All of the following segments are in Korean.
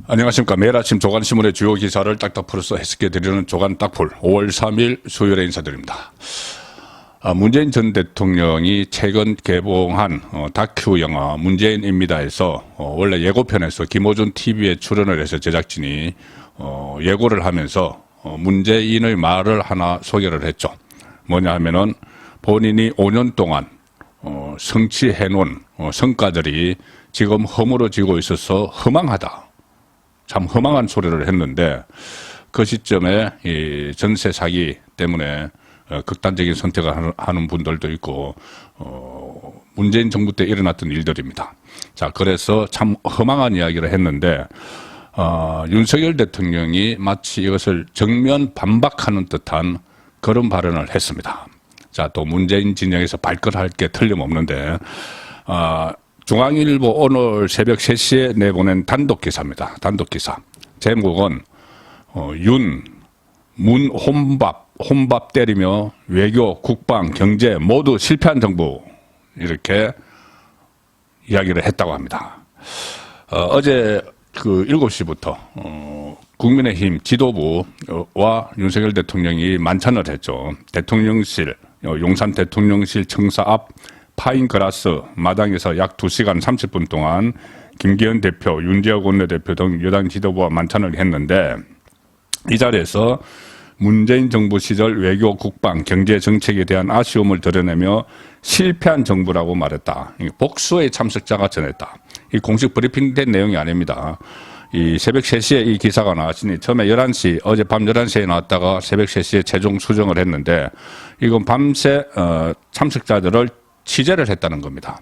안녕하십니까. 매일 아침 조간신문의 주요 기사를 딱딱 풀어서 해석해드리는 조간 딱풀 5월 3일 수요일에 인사드립니다. 문재인 전 대통령이 최근 개봉한 다큐 영화 문재인입니다에서 원래 예고편에서 김호준 TV에 출연을 해서 제작진이 예고를 하면서 문재인의 말을 하나 소개를 했죠. 뭐냐 하면은 본인이 5년 동안 성취해놓은 성과들이 지금 허물어지고 있어서 허망하다. 참 허망한 소리를 했는데 그 시점에 이 전세 사기 때문에 극단적인 선택을 하는 분들도 있고 문재인 정부 때 일어났던 일들입니다. 자, 그래서 참 허망한 이야기를 했는데 윤석열 대통령이 마치 이것을 정면 반박하는 듯한 그런 발언을 했습니다. 자, 또 문재인 진영에서 발끈할 게 틀림없는데 중앙일보 오늘 새벽 3시에 내보낸 단독 기사입니다. 단독 기사. 제목은 문 혼밥 때리며 외교, 국방, 경제 모두 실패한 정부 이렇게 이야기를 했다고 합니다. 어제 그 7시부터 국민의힘 지도부와 윤석열 대통령이 만찬을 했죠. 대통령실, 용산 대통령실 청사 앞 파인그라스 마당에서 약 2시간 30분 동안 김기현 대표, 윤재욱 원내대표 등 여당 지도부와 만찬을 했는데 이 자리에서 문재인 정부 시절 외교, 국방, 경제 정책에 대한 아쉬움을 드러내며 실패한 정부라고 말했다. 복수의 참석자가 전했다. 이 공식 브리핑된 내용이 아닙니다. 이 새벽 3시에 이 기사가 나왔으니 처음에 11시, 어젯밤 11시에 나왔다가 새벽 3시에 최종 수정을 했는데 이건 밤새 참석자들을 취재를 했다는 겁니다.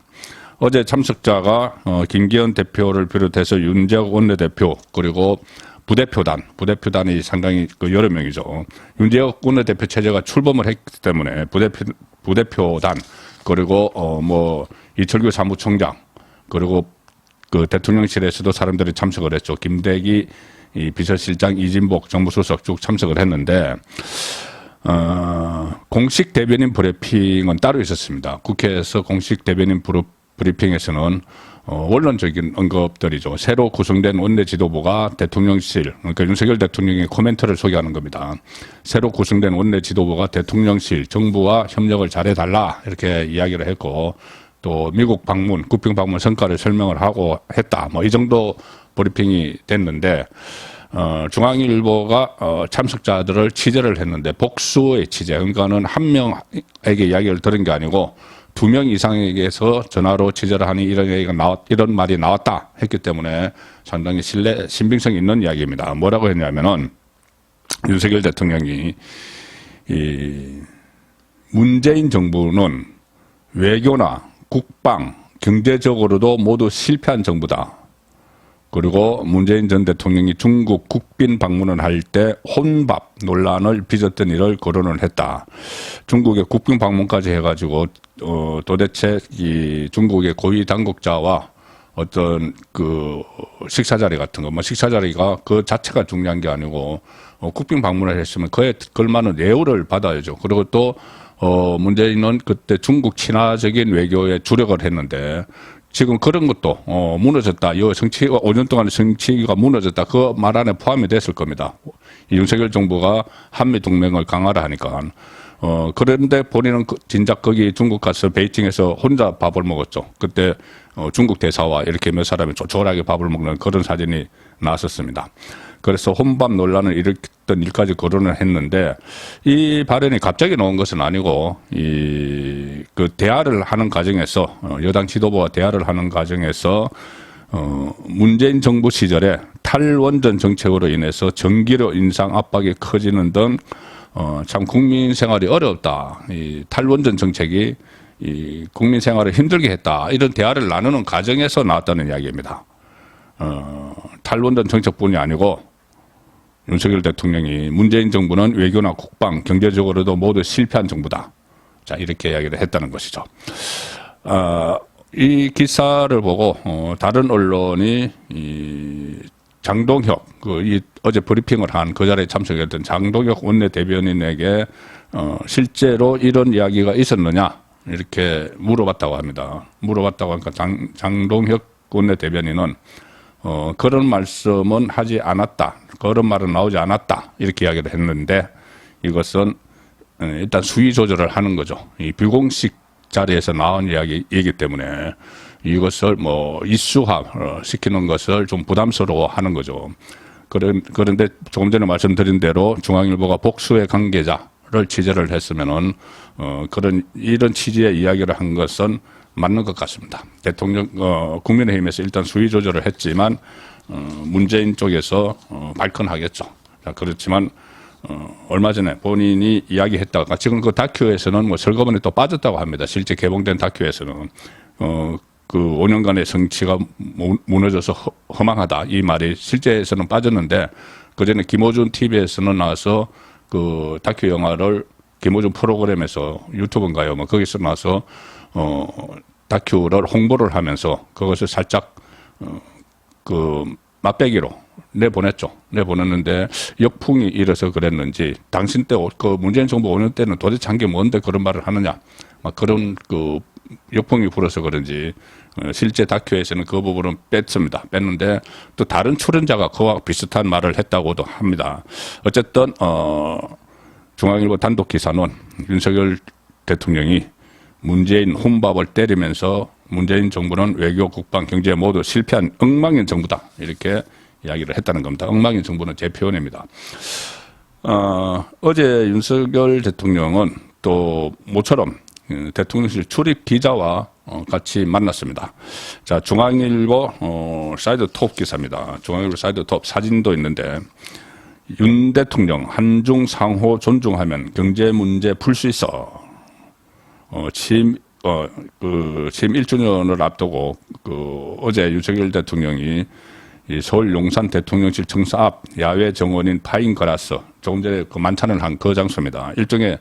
어제 참석자가 김기현 대표를 비롯해서 윤재욱 원내대표 그리고 부대표단이 상당히 여러 명이죠. 윤재욱 원내대표 체제가 출범을 했기 때문에 부대표단 그리고 이철규 사무총장 그리고 그 대통령실에서도 사람들이 참석을 했죠. 김대기 비서실장, 이진복 정무수석 쭉 참석을 했는데 공식 대변인 브리핑은 따로 있었습니다. 국회에서 공식 대변인 브리핑에서는 원론적인 언급들이죠. 새로 구성된 원내 지도부가 대통령실, 그러니까 윤석열 대통령의 코멘트를 소개하는 겁니다. 새로 구성된 원내 지도부가 대통령실, 정부와 협력을 잘해달라 이렇게 이야기를 했고 또 미국 방문, 국빈 방문 성과를 설명을 하고 했다. 이 정도 브리핑이 됐는데 중앙일보가 참석자들을 취재를 했는데 복수의 취재, 그러니까는 한 명에게 이야기를 들은 게 아니고 2명 이상에게서 전화로 취재를 하니 이런 말이 나왔다 했기 때문에 상당히 신빙성 있는 이야기입니다. 뭐라고 했냐면은 윤석열 대통령이 이 문재인 정부는 외교나 국방, 경제적으로도 모두 실패한 정부다. 그리고 문재인 전 대통령이 중국 국빈 방문을 할 때 혼밥 논란을 빚었던 일을 거론을 했다. 중국의 국빈 방문까지 해가지고 도대체 이 중국의 고위 당국자와 어떤 그 식사 자리 같은 거, 식사 자리가 그 자체가 중요한 게 아니고 국빈 방문을 했으면 그에 걸맞는 예우를 받아야죠. 그리고 또 문재인은 그때 중국 친화적인 외교에 주력을 했는데. 지금 그런 것도 무너졌다. 이 정치가 5년 동안의 정치가 무너졌다. 그 말 안에 포함이 됐을 겁니다. 윤석열 정부가 한미 동맹을 강화를 하니까. 그런데 본인은 진작 거기 중국 가서 베이징에서 혼자 밥을 먹었죠. 그때 중국 대사와 이렇게 몇 사람이 조촐하게 밥을 먹는 그런 사진이 나왔었습니다. 그래서 혼밥 논란을 일으켰던 일까지 거론을 했는데 이 발언이 갑자기 나온 것은 아니고 그 대화를 하는 과정에서 여당 지도부와 대화를 하는 과정에서 문재인 정부 시절에 탈원전 정책으로 인해서 전기료 인상 압박이 커지는 등 참 국민 생활이 어렵다. 이 탈원전 정책이 이 국민 생활을 힘들게 했다. 이런 대화를 나누는 과정에서 나왔다는 이야기입니다. 탈원전 정책뿐이 아니고 윤석열 대통령이 문재인 정부는 외교나 국방, 경제적으로도 모두 실패한 정부다. 자, 이렇게 이야기를 했다는 것이죠. 이 기사를 보고 다른 언론이 장동혁, 어제 브리핑을 한 그 자리에 참석했던 장동혁 원내 대변인에게 실제로 이런 이야기가 있었느냐 이렇게 물어봤다고 합니다. 물어봤다고 하니까 장동혁 원내 대변인은 그런 말씀은 하지 않았다. 그런 말은 나오지 않았다. 이렇게 이야기를 했는데 이것은 일단 수위 조절을 하는 거죠. 이 비공식 자리에서 나온 이야기이기 때문에 이것을 뭐 이슈화 시키는 것을 좀 부담스러워 하는 거죠. 그런데 조금 전에 말씀드린 대로 중앙일보가 복수의 관계자를 취재를 했으면은 이런 취지의 이야기를 한 것은 맞는 것 같습니다. 대통령 국민의힘에서 일단 수위 조절을 했지만 문재인 쪽에서 발끈하겠죠. 자, 그렇지만 얼마 전에 본인이 이야기했다가 지금 그 다큐에서는 뭐 설거번에 또 빠졌다고 합니다. 실제 개봉된 다큐에서는 그 5년간의 정치가 무너져서 허망하다 이 말이 실제에서는 빠졌는데 그전에 김호준 TV에서는 나와서 그 다큐 영화를 김호준 프로그램에서 유튜브인가요? 뭐 거기서 나와서 다큐를 홍보를 하면서 그것을 살짝 그 맛배기로 내보냈는데 역풍이 일어서 그랬는지 당신 때 그 문재인 정부 5년 때는 도대체 한 게 뭔데 그런 말을 하느냐 막 그런 그 역풍이 불어서 그런지 실제 다큐에서는 그 부분은 뺐는데 또 다른 출연자가 그와 비슷한 말을 했다고도 합니다. 어쨌든 중앙일보 단독 기사는 윤석열 대통령이 문재인 혼밥을 때리면서 문재인 정부는 외교, 국방, 경제 모두 실패한 엉망인 정부다 이렇게 이야기를 했다는 겁니다. 엉망인 정부는 제 표현입니다. 어제 윤석열 대통령은 또 모처럼 대통령실 출입 기자와 같이 만났습니다. 자, 중앙일보 사이드 톱 기사입니다. 중앙일보 사이드 톱 사진도 있는데 윤 대통령 한중 상호 존중하면 경제 문제 풀 수 있어. 취임 1주년을 앞두고 어제 윤석열 대통령이 이 서울 용산 대통령실 청사 앞 야외 정원인 파인 그라스 조금 전에 그 만찬을 한 그 장소입니다. 일종의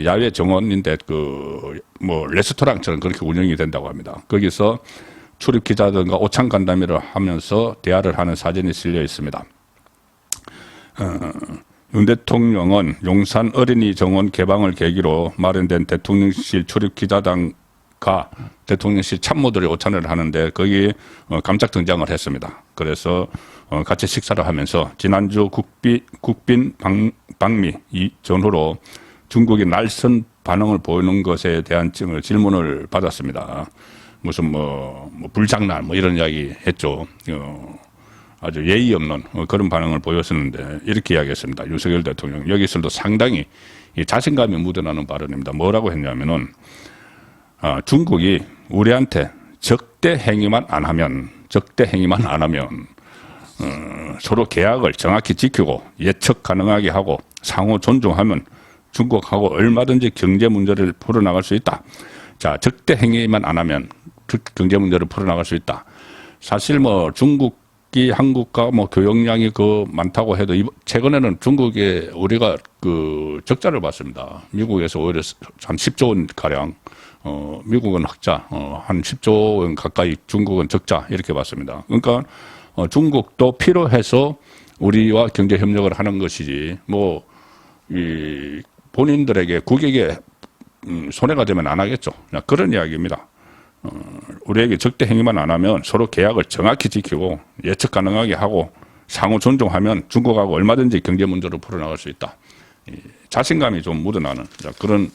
야외 정원인데 뭐 레스토랑처럼 그렇게 운영이 된다고 합니다. 거기서 출입 기자들과 오찬 간담회를 하면서 대화를 하는 사진이 실려 있습니다. 윤 대통령은 용산 어린이 정원 개방을 계기로 마련된 대통령실 출입 기자단과 대통령실 참모들이 오찬을 하는데 거기 깜짝 등장을 했습니다. 그래서 같이 식사를 하면서 지난주 국빈 방미 전후로 중국이 날선 반응을 보이는 것에 대한 질문을 받았습니다. 무슨 불장난 이런 이야기 했죠. 아주 예의 없는 그런 반응을 보였었는데 이렇게 이야기했습니다. 윤석열 대통령 여기서도 상당히 자신감이 묻어나는 발언입니다. 뭐라고 했냐면은 중국이 우리한테 적대 행위만 안 하면 서로 계약을 정확히 지키고 예측 가능하게 하고 상호 존중하면 중국하고 얼마든지 경제 문제를 풀어나갈 수 있다. 자, 적대 행위만 안 하면 경제 문제를 풀어나갈 수 있다. 사실 중국이 한국과 교역량이 많다고 해도 최근에는 중국에 우리가 적자를 봤습니다. 미국에서 오히려 한 10조 원 가량, 미국은 흑자, 한 10조 원 가까이 중국은 적자 이렇게 봤습니다. 그러니까 중국도 필요해서 우리와 경제 협력을 하는 것이지 본인들에게 국익에 손해가 되면 안 하겠죠. 그런 이야기입니다. 우리에게 적대 행위만 안 하면 서로 계약을 정확히 지키고 예측 가능하게 하고 상호 존중하면 중국하고 얼마든지 경제 문제를 풀어나갈 수 있다. 자신감이 좀 묻어나는 그런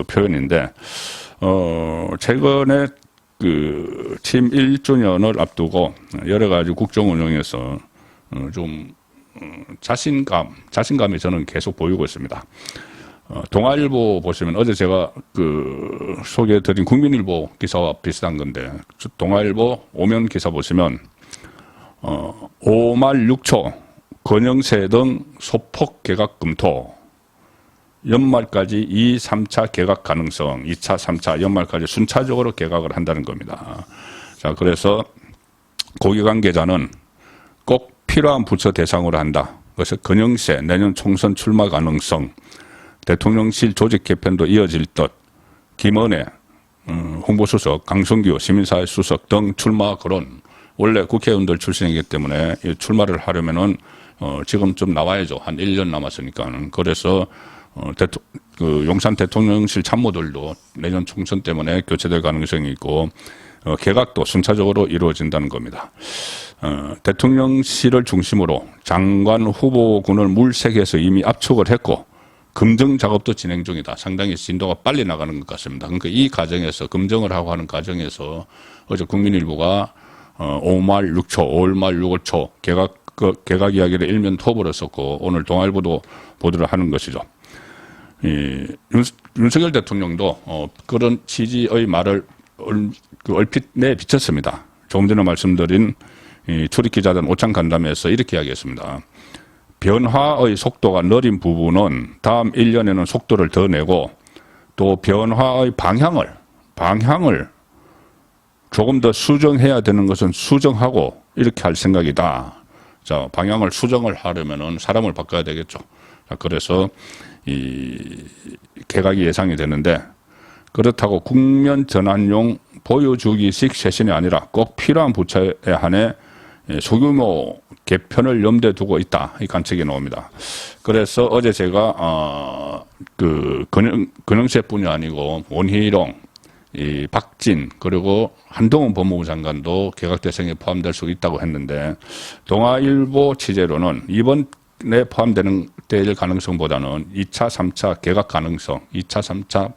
표현인데 최근에 취임 1주년을 앞두고 여러 가지 국정 운영에서 좀 자신감이 저는 계속 보이고 있습니다. 동아일보 보시면 어제 제가 소개해드린 국민일보 기사와 비슷한 건데 동아일보 오면 기사 보시면 5말 6초 건영세 등 소폭 개각 검토 연말까지 2, 3차 개각 가능성 2차, 3차 연말까지 순차적으로 개각을 한다는 겁니다. 자, 그래서 고위 관계자는 꼭 필요한 부처 대상으로 한다. 그래서 건영세 내년 총선 출마 가능성 대통령실 조직 개편도 이어질 듯 김은혜 홍보수석, 강성규 시민사회 수석 등 출마 거론 원래 국회의원들 출신이기 때문에 출마를 하려면은 지금 좀 나와야죠. 한 1년 남았으니까는. 그래서 용산 대통령실 참모들도 내년 총선 때문에 교체될 가능성이 있고 개각도 순차적으로 이루어진다는 겁니다. 대통령실을 중심으로 장관 후보군을 물색해서 이미 압축을 했고 검증 작업도 진행 중이다. 상당히 진도가 빨리 나가는 것 같습니다. 그러니까 이 과정에서 검증을 하고 하는 과정에서 어제 국민일보가 5말 6초, 5말 6월 초 개각 이야기를 일면 톱으로 썼고 오늘 동아일보도 보도를 하는 것이죠. 윤석열 대통령도 그런 취지의 말을 얼핏 내비쳤습니다. 조금 전에 말씀드린 출입기자단 오찬 간담회에서 이렇게 이야기했습니다. 변화의 속도가 느린 부분은 다음 1년에는 속도를 더 내고 또 변화의 방향을 조금 더 수정해야 되는 것은 수정하고 이렇게 할 생각이다. 자, 방향을 수정을 하려면은 사람을 바꿔야 되겠죠. 자, 그래서 이 개각이 예상이 되는데 그렇다고 국면 전환용 보여주기식 쇄신이 아니라 꼭 필요한 부처에 한해 소규모 개편을 염두에 두고 있다. 이 관측이 나옵니다. 그래서 어제 제가 근영세뿐이 아니고 원희룡, 이 박진 그리고 한동훈 법무부 장관도 개각 대상에 포함될 수 있다고 했는데 동아일보 취재로는 이번에 포함되는 될 가능성보다는 2차, 3차 개각 가능성, 2차, 3차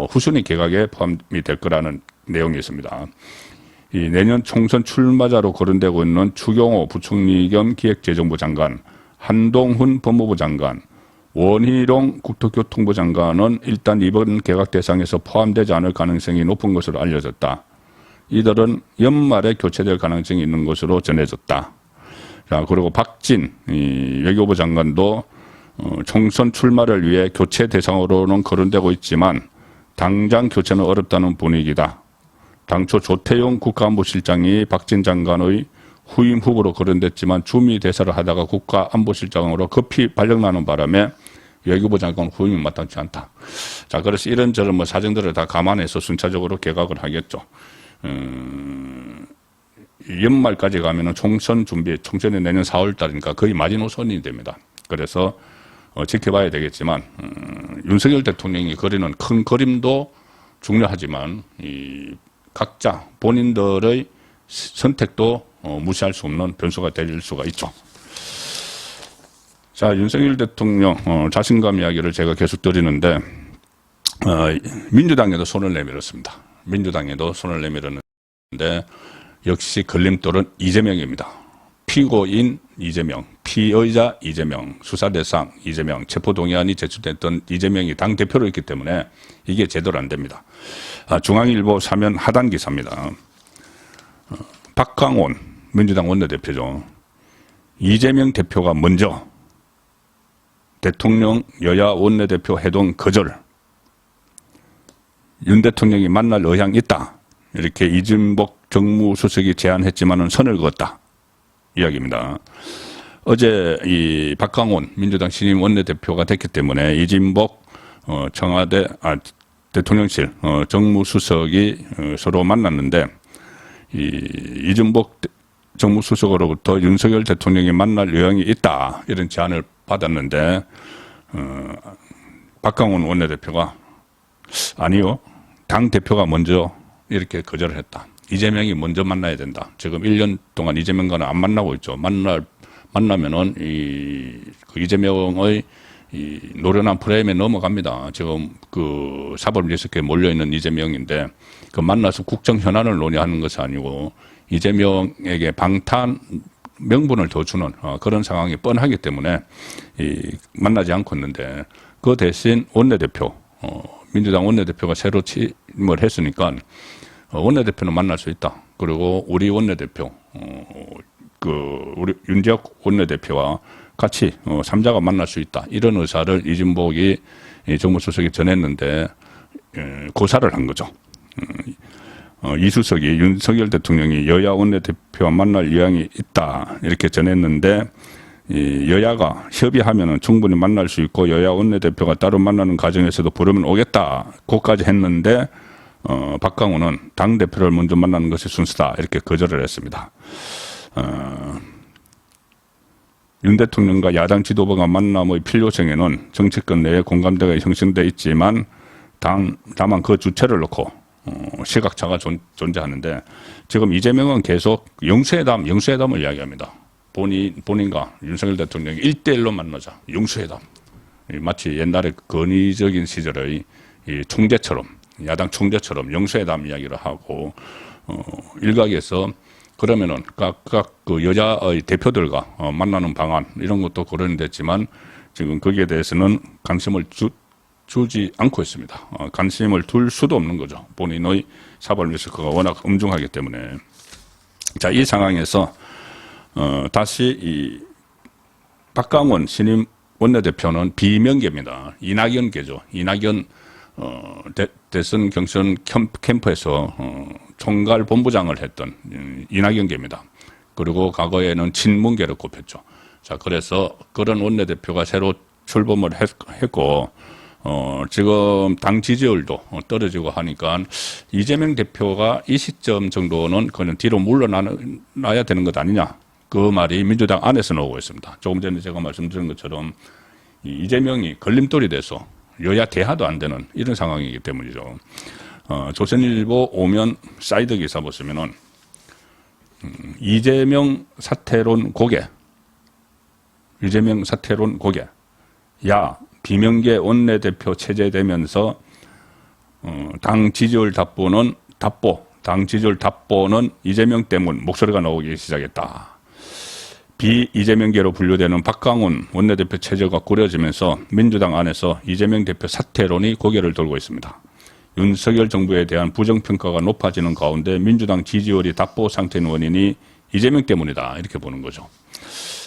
후순위 개각에 포함이 될 거라는 내용이 있습니다. 이 내년 총선 출마자로 거론되고 있는 추경호 부총리 겸 기획재정부 장관, 한동훈 법무부 장관, 원희룡 국토교통부 장관은 일단 이번 개각 대상에서 포함되지 않을 가능성이 높은 것으로 알려졌다. 이들은 연말에 교체될 가능성이 있는 것으로 전해졌다. 자, 그리고 박진 외교부 장관도 총선 출마를 위해 교체 대상으로는 거론되고 있지만 당장 교체는 어렵다는 분위기다. 당초 조태용 국가안보실장이 박진 장관의 후임 후보로 거론됐지만 주미 대사를 하다가 국가안보실장으로 급히 발령나는 바람에 외교부 장관 후임이 마땅치 않다. 자, 그래서 이런저런 사정들을 다 감안해서 순차적으로 개각을 하겠죠. 연말까지 가면은 총선이 내년 4월 달이니까 거의 마지노선이 됩니다. 그래서 지켜봐야 되겠지만 윤석열 대통령이 그리는 큰 그림도 중요하지만 이 각자 본인들의 선택도 무시할 수 없는 변수가 될 수가 있죠. 자, 윤석열 대통령 자신감 이야기를 제가 계속 드리는데 민주당에도 손을 내밀었습니다. 민주당에도 손을 내밀었는데 역시 걸림돌은 이재명입니다. 피고인 이재명, 피의자 이재명, 수사대상 이재명, 체포동의안이 제출됐던 이재명이 당대표로 있기 때문에 이게 제대로 안 됩니다. 중앙일보 사면 하단 기사입니다. 박광온 민주당 원내대표죠. 이재명 대표가 먼저 대통령 여야 원내대표 회동 거절, 윤 대통령이 만날 의향이 있다. 이렇게 이진복 정무수석이 제안했지만은 선을 그었다. 이야기입니다. 어제 이 박광온 민주당 신임 원내대표가 됐기 때문에 이진복 청와대 대통령실 정무수석이 서로 만났는데 이진복 정무수석으로부터 윤석열 대통령이 만날 의향이 있다. 이런 제안을 받았는데 박광온 원내대표가 아니요. 당대표가 먼저 이렇게 거절을 했다. 이재명이 먼저 만나야 된다. 지금 1년 동안 이재명과는 안 만나고 있죠. 만나면은 이재명의 노련한 프레임에 넘어갑니다. 지금 그 사법 리스크에 몰려있는 이재명인데 그 만나서 국정 현안을 논의하는 것이 아니고 이재명에게 방탄 명분을 더 주는 그런 상황이 뻔하기 때문에 만나지 않고 있는데 그 대신 원내대표 민주당 원내대표가 새로 취임을 했으니까 원내대표는 만날 수 있다. 그리고 우리 원내대표 우리 윤지혁 원내대표와 같이 3자가 만날 수 있다. 이런 의사를 이진복이 정무수석이 전했는데 고사를 한 거죠. 이수석이 윤석열 대통령이 여야 원내대표와 만날 의향이 있다. 이렇게 전했는데 여야가 협의하면 충분히 만날 수 있고 여야 원내대표가 따로 만나는 과정에서도 부르면 오겠다. 그까지 했는데 박광훈은 당대표를 먼저 만나는 것이 순서다. 이렇게 거절을 했습니다. 윤 대통령과 야당 지도부가 만남의 필요성에는 정치권 내에 공감대가 형성돼 있지만 다만 그 주체를 놓고 시각차가 존재하는데 지금 이재명은 계속 영수회담을 이야기합니다. 본인과 윤석열 대통령이 1대1로 만나자. 영수회담. 마치 옛날에 건의적인 시절의 이 총재처럼 야당 총재처럼 영수회담 이야기를 하고 일각에서 그러면은 각각 그 여자의 대표들과 만나는 방안 이런 것도 거론됐지만 지금 거기에 대해서는 관심을 주지 않고 있습니다. 관심을 둘 수도 없는 거죠. 본인의 사법 리스크가 워낙 엄중하기 때문에. 자, 이 상황에서 다시 이 박강원 신임 원내대표는 비명계입니다. 이낙연계죠. 이낙연 대선 경선 캠프에서 총괄 본부장을 했던 이낙연계입니다. 그리고 과거에는 친문계를 꼽혔죠. 자, 그래서 그런 원내대표가 새로 출범을 했고 지금 당 지지율도 떨어지고 하니까 이재명 대표가 이 시점 정도는 그냥 뒤로 물러나야 되는 것 아니냐. 그 말이 민주당 안에서 나오고 있습니다. 조금 전에 제가 말씀드린 것처럼 이재명이 걸림돌이 돼서 여야 대화도 안 되는 이런 상황이기 때문이죠. 조선일보 오면 사이드 기사 보시면은 이재명 사퇴론 고개. 야, 비명계 원내대표 체제되면서 당 지지율 답보는 이재명 때문 목소리가 나오기 시작했다. 비이재명계로 분류되는 박강원 원내대표 체제가 꾸려지면서 민주당 안에서 이재명 대표 사퇴론이 고개를 돌고 있습니다. 윤석열 정부에 대한 부정평가가 높아지는 가운데 민주당 지지율이 답보 상태인 원인이 이재명 때문이다. 이렇게 보는 거죠.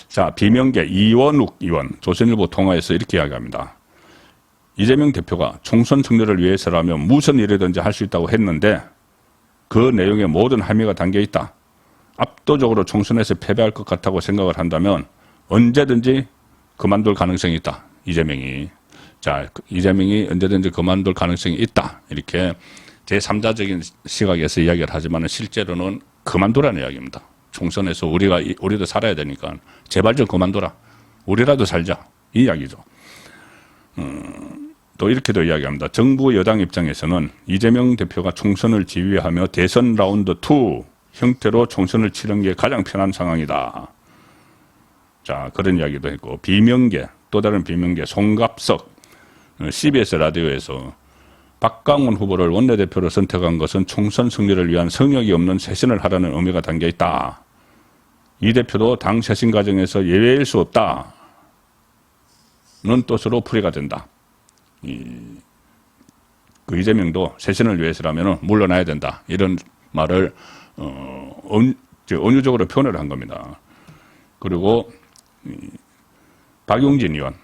자, 비명계 이원욱 의원 조선일보 통화에서 이렇게 이야기합니다. 이재명 대표가 총선 승리를 위해서라면 무슨 일이든지 할 수 있다고 했는데 그 내용에 모든 함의가 담겨 있다. 압도적으로 총선에서 패배할 것 같다고 생각을 한다면 언제든지 그만둘 가능성이 있다. 이재명이. 자, 이재명이 언제든지 그만둘 가능성이 있다. 이렇게 제3자적인 시각에서 이야기를 하지만 실제로는 그만두라는 이야기입니다. 총선에서 우리도 살아야 되니까 제발 좀 그만둬라. 우리라도 살자. 이 이야기죠. 또 이렇게도 이야기합니다. 정부 여당 입장에서는 이재명 대표가 총선을 지휘하며 대선 라운드 2 형태로 총선을 치른 게 가장 편한 상황이다. 자, 그런 이야기도 했고, 비명계, 또 다른 비명계, 송갑석, CBS 라디오에서 박강원 후보를 원내대표로 선택한 것은 총선 승리를 위한 성역이 없는 쇄신을 하라는 의미가 담겨 있다. 이 대표도 당 쇄신 과정에서 예외일 수 없다. 는 뜻으로 풀이가 된다. 그 이재명도 쇄신을 위해서라면 물러나야 된다. 이런 말을 은유적으로 표현을 한 겁니다. 그리고 박용진 의원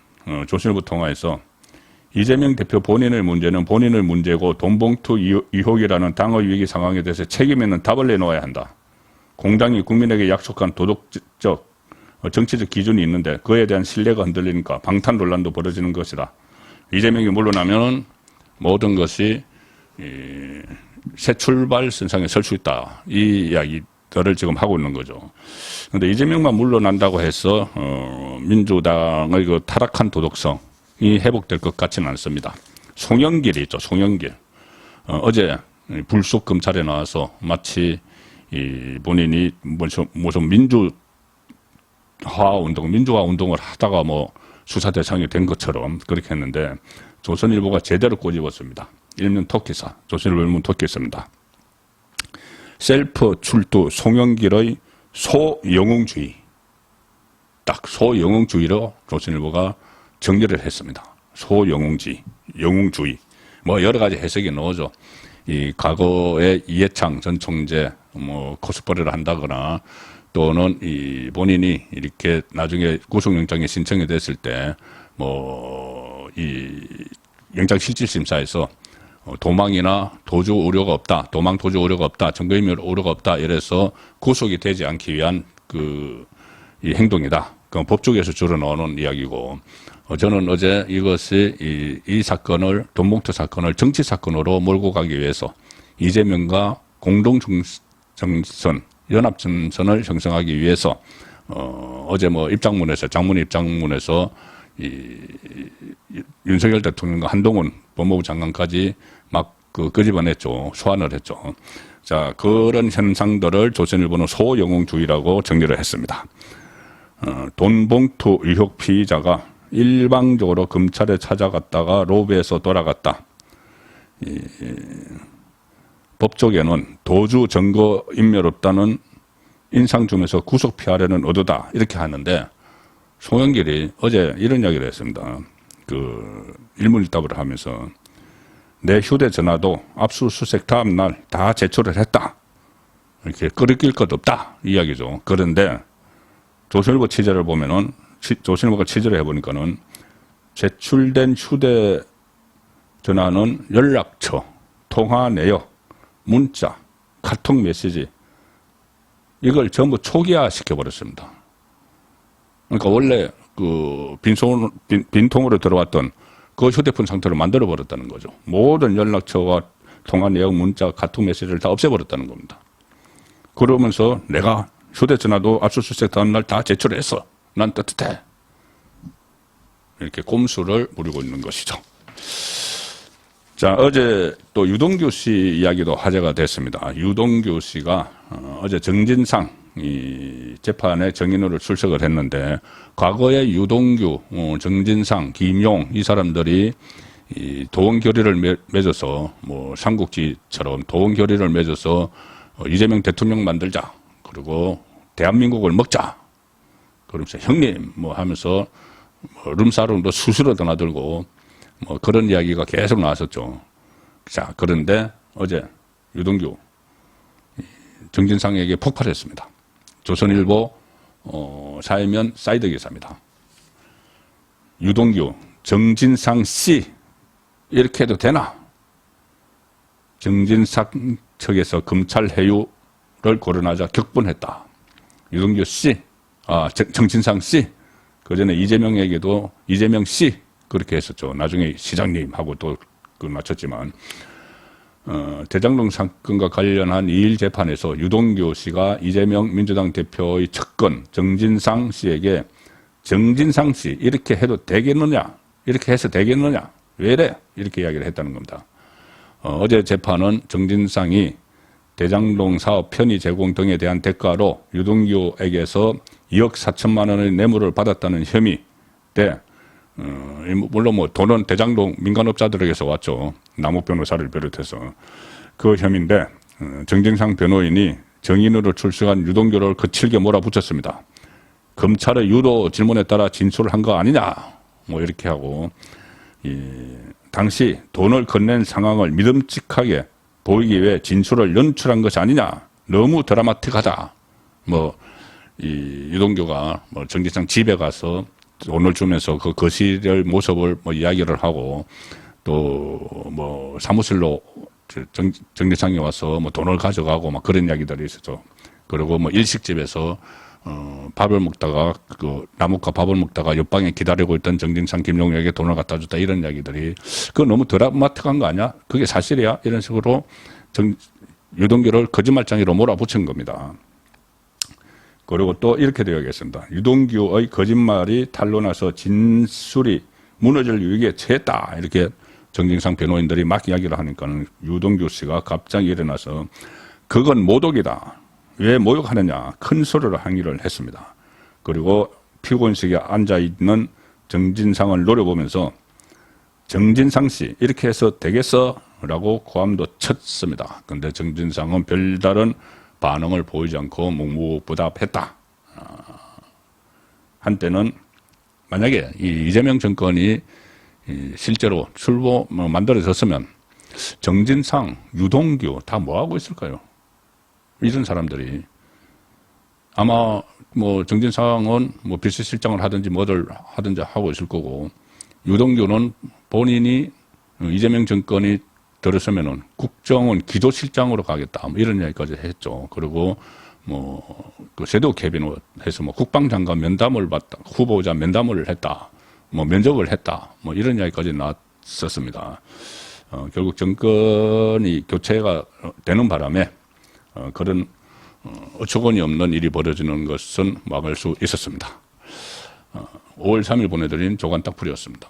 조선일보 통화에서 이재명 대표 본인의 문제는 본인의 문제고 돈봉투 의혹이라는 당의 위기 상황에 대해서 책임 있는 답을 내놓아야 한다. 공당이 국민에게 약속한 도덕적 정치적 기준이 있는데 그에 대한 신뢰가 흔들리니까 방탄 논란도 벌어지는 것이다. 이재명이 물러나면 모든 것이 새 출발 선상에 설 수 있다. 이 이야기들을 지금 하고 있는 거죠. 그런데 이재명만 물러난다고 해서 민주당의 그 타락한 도덕성이 회복될 것 같지는 않습니다. 송영길이 있죠. 송영길. 어제 불쑥 검찰에 나와서 마치 본인이 무슨 민주화 운동을 하다가 수사 대상이 된 것처럼 그렇게 했는데 조선일보가 제대로 꼬집었습니다. 일면 토끼사, 조선일보 일면 토끼사입니다. 셀프 출두 송영길의 소영웅주의. 딱 소영웅주의로 조선일보가 정리를 했습니다. 소영웅주의, 영웅주의. 여러 가지 해석이 나오죠. 이 과거에 이해창 전 총재 코스프레를 한다거나 또는 이 본인이 이렇게 나중에 구속영장이 신청이 됐을 때 이 영장실질심사에서 도망이나 도주 우려가 없다, 도망 도주 우려가 없다, 증거인멸 우려가 없다, 이래서 구속이 되지 않기 위한 이 행동이다. 그 법조계에서 주로 나오는 이야기고, 저는 어제 이것이 이 사건을, 돈봉투 사건을 정치 사건으로 몰고 가기 위해서 이재명과 공동정선, 연합정선을 형성하기 위해서 어제 장문 입장문에서 윤석열 대통령과 한동훈 법무부 장관까지 막 끄집어냈죠. 소환을 했죠. 자, 그런 현상들을 조선일보는 소영웅주의라고 정리를 했습니다. 돈봉투 의혹 피의자가 일방적으로 검찰에 찾아갔다가 로비에서 돌아갔다. 법조계는 도주 증거 인멸 없다는 인상 중에서 구속 피하려는 의도다. 이렇게 하는데 송영길이 어제 이런 이야기를 했습니다. 일문일답을 하면서 내 휴대전화도 압수수색 다음날 다 제출을 했다. 이렇게 끄리낄 것 없다. 이야기죠. 그런데 조선일보 취재를 보면은, 조선일보가 취재를 해보니까는 제출된 휴대전화는 연락처, 통화 내역, 문자, 카톡 메시지, 이걸 전부 초기화 시켜버렸습니다. 그러니까 원래 빈통으로 들어왔던 그 휴대폰 상태로 만들어버렸다는 거죠. 모든 연락처와 통화 내역, 문자, 카톡 메시지를 다 없애버렸다는 겁니다. 그러면서 내가 휴대전화도 압수수색 다음날 다 제출했어. 난 떳떳해. 이렇게 꼼수를 부리고 있는 것이죠. 자, 어제 또 유동규 씨 이야기도 화제가 됐습니다. 유동규 씨가 어제 정진상 이 재판에 증인으로 출석을 했는데, 과거에 유동규, 정진상, 김용 이 사람들이 이 도원 결의를 맺어서 삼국지처럼 도원 결의를 맺어서 이재명 대통령 만들자, 그리고 대한민국을 먹자, 그러면서 형님 하면서 룸사롱도 수시로 드나들고 그런 이야기가 계속 나왔었죠. 자, 그런데 어제 유동규 정진상에게 폭발했습니다. 조선일보 사회면 사이드 기사입니다. 유동규, 정진상 씨 이렇게 해도 되나? 정진상 측에서 검찰 회유를 거론하자 격분했다. 유동규 씨, 정진상 씨, 그 전에 이재명에게도 이재명 씨 그렇게 했었죠. 나중에 시장님하고 또 맞췄지만, 대장동 사건과 관련한 2일 재판에서 유동규 씨가 이재명 민주당 대표의 측근 정진상 씨에게 정진상 씨 이렇게 해도 되겠느냐, 이렇게 해서 되겠느냐, 왜 이래, 이렇게 이야기를 했다는 겁니다. 어제 재판은 정진상이 대장동 사업 편의 제공 등에 대한 대가로 유동규에게서 2억 4천만 원의 뇌물을 받았다는 혐의 때, 물론 돈은 대장동 민간업자들에게서 왔죠. 남욱 변호사를 비롯해서. 그 혐의인데, 정진상 변호인이 정인으로 출석한 유동규를 거칠게 몰아붙였습니다. 검찰의 유도 질문에 따라 진술을 한 거 아니냐, 이렇게 하고, 당시 돈을 건넨 상황을 믿음직하게 보이기 위해 진술을 연출한 것이 아니냐, 너무 드라마틱하다. 유동규가 정진상 집에 가서 돈을 주면서 그 거실의 모습을 이야기를 하고, 또 사무실로 정진상이 와서 돈을 가져가고 그런 이야기들이 있었죠. 그리고 일식집에서 밥을 먹다가 나무과 밥을 먹다가 옆방에 기다리고 있던 정진상, 김용혁에게 돈을 갖다 줬다, 이런 이야기들이, 그거 너무 드라마틱한 거 아니야? 그게 사실이야? 이런 식으로 유동규를 거짓말장이로 몰아붙인 겁니다. 그리고 또 이렇게 되어야겠습니다. 유동규의 거짓말이 탄로나서 진술이 무너질 위기에 처했다, 이렇게 정진상 변호인들이 막 이야기를 하니까는 유동규 씨가 갑자기 일어나서 그건 모독이다, 왜 모욕하느냐, 큰 소리로 항의를 했습니다. 그리고 피고인석에 앉아있는 정진상을 노려보면서 정진상 씨 이렇게 해서 되겠어? 라고 고함도 쳤습니다. 그런데 정진상은 별다른 반응을 보이지 않고 묵묵부답했다. 한때는 만약에 이재명 정권이 실제로 만들어졌으면 정진상, 유동규 다 뭐하고 있을까요? 이런 사람들이 아마 정진상은 비서실장을 하든지 뭐를 하든지 하고 있을 거고, 유동규는 본인이 이재명 정권이 들었으면은 국정원 기조실장으로 가겠다, 이런 이야기까지 했죠. 그리고 섀도우 캐비닛 해서 국방장관 면담을 받다, 후보자 면담을 했다, 면접을 했다, 이런 이야기까지 나왔었습니다. 결국 정권이 교체가 되는 바람에 그런 어처구니 없는 일이 벌어지는 것은 막을 수 있었습니다. 5월 3일 보내드린 조간딱풀이었습니다.